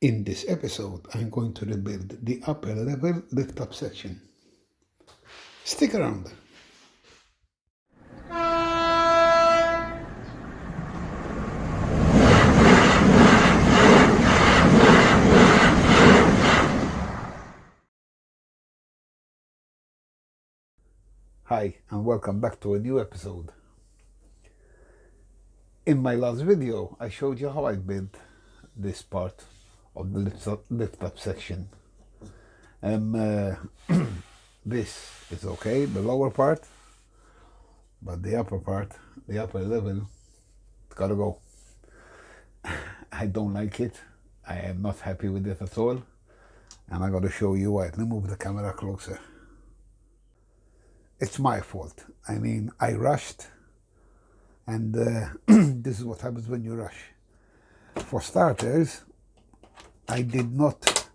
In this episode, I'm going to rebuild the upper level lift-up section. Stick around. Hi, and welcome back to a new episode. In my last video, I showed you how I built this part of the lift-up section. This is okay, the lower part, but the upper part, the upper level, it's gotta go. I don't like it. I am not happy with it at all, and I gotta show you why. Let me move the camera closer. It's my fault. I mean, I rushed, and this is what happens when you rush. For starters, I did not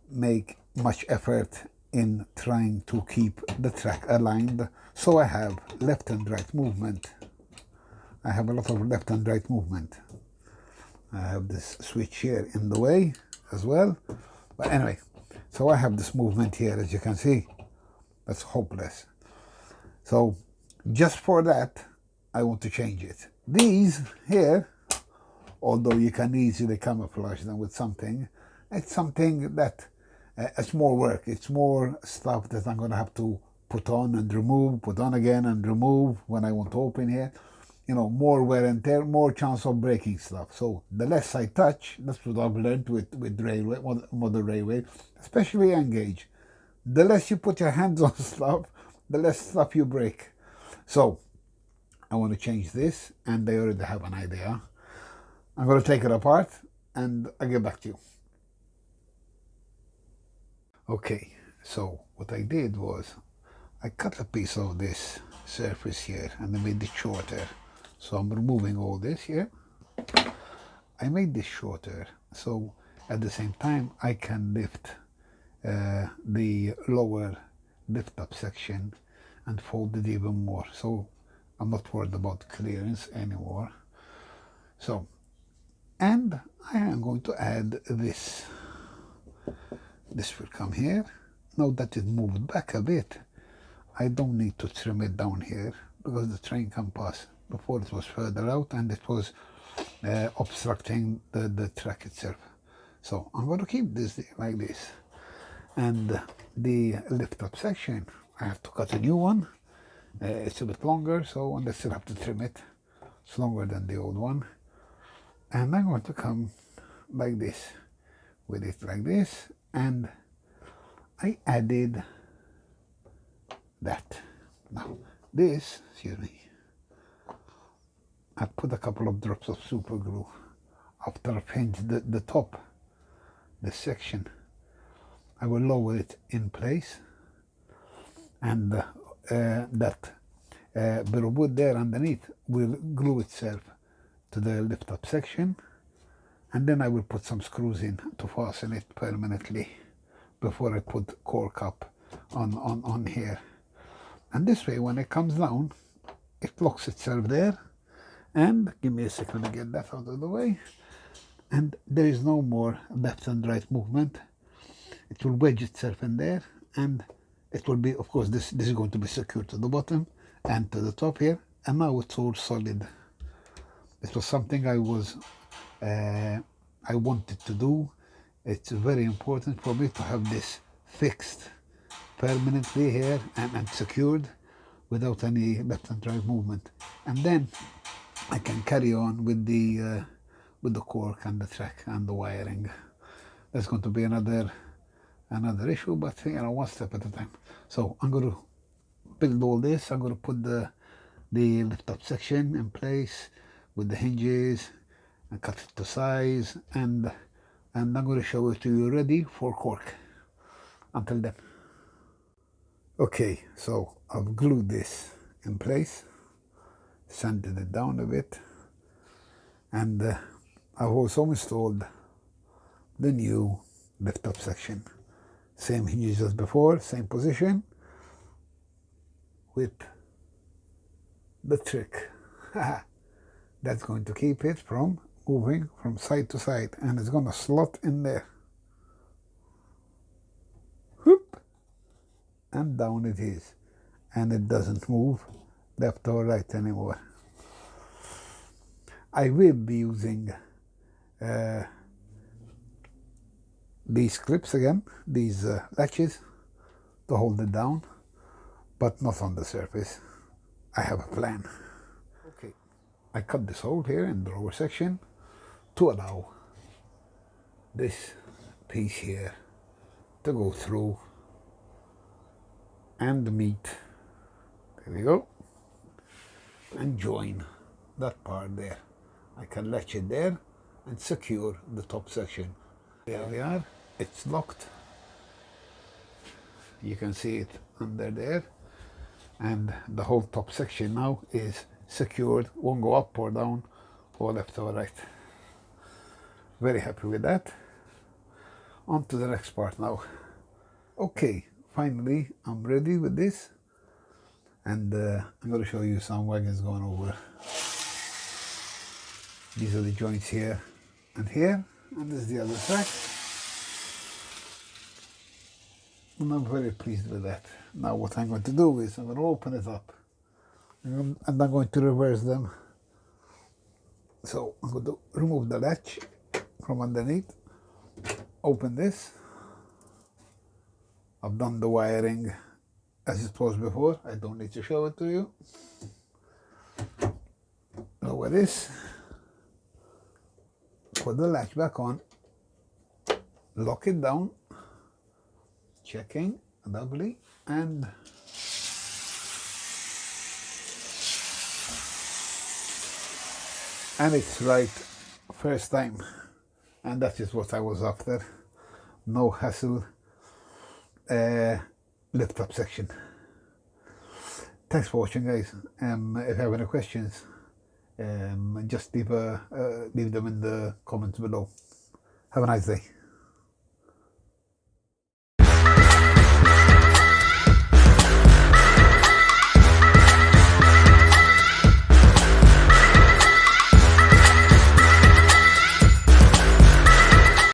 make much effort in trying to keep the track aligned, so I have left and right movement. I have a lot of left and right movement. I have this switch here in the way as well, but anyway, so I have this movement here, as you can see. That's hopeless. So just for that, I want to change it. These here, although you can easily camouflage them with something, it's something that it's more work. It's more stuff that I'm going to have to put on and remove, put on again and remove when I want to open here. You know, more wear and tear, more chance of breaking stuff. So the less I touch, that's what I've learned with railway, model railway, especially Engage. The less you put your hands on stuff, the less stuff you break. So I want to change this, and they already have an idea. I'm going to take it apart, and I'll get back to you. Okay, so what I did was I cut a piece of this surface here, and I made it shorter. So I'm removing all this here. I made this shorter, so at the same time I can lift the lower lift-up section and fold it even more. So I'm not worried about clearance anymore. So, and I am going to add this. This will come here. Now that it moved back a bit, I don't need to trim it down here because the train can pass. Before it was further out and it was obstructing the track itself. So I'm going to keep this like this. And the lift-up section, I have to cut a new one. It's a bit longer, so I still have to trim it. It's longer than the old one. And I'm going to come like this, with it like this. And I added that. Now, this, excuse me, I put a couple of drops of super glue after I've hinged the top, this section. I will lower it in place, and that bit of wood there underneath will glue itself to the lift-up section, and then I will put some screws in to fasten it permanently before I put cork up on here. And this way, when it comes down, it locks itself there. And give me a second to get that out of the way. And there is no more left and right movement. It will wedge itself in there, and it will be, of course, this is going to be secured to the bottom and to the top here. And now it's all solid. This was something I wanted to do. It's very important for me to have this fixed permanently here and secured without any left and right movement. And then I can carry on with the cork and the track and the wiring. That's going to be another issue, but you know, one step at a time. So I'm going to build all this. I'm going to put the lift-up section in place with the hinges and cut it to size, and I'm going to show it to you ready for cork. Until then. Okay, so I've glued this in place, sanded it down a bit, and I've also installed the new lift-up section. Same hinges as before, same position, with the trick that's going to keep it from moving from side to side, and it's going to slot in there. Whoop, and down it is, and it doesn't move left or right anymore. I will be using these clips again, these latches, to hold it down, but not on the surface. I have a plan. Okay, I cut this hole here in the lower section to allow this piece here to go through and meet, there we go, and join that part there. I can latch it there and secure the top section. There we are, it's locked. You can see it under there, and the whole top section now is secured, won't go up or down or left or right. Very happy with that. On to the next part now. Okay, finally I'm ready with this, and I'm going to show you some wagons going over. These are the joints here, and this is the other side. And I'm very pleased with that. Now what I'm going to do is I'm going to open it up, and I'm going to reverse them. So I'm going to remove the latch from underneath, open this. I've done the wiring as it was before, I don't need to show it to you. Lower this, put the latch back on, lock it down, checking, lovely, and it's right first time, and that is what I was after. No hassle, lift up section. Thanks for watching, guys. If you have any questions, just leave them in the comments below. Have a nice day.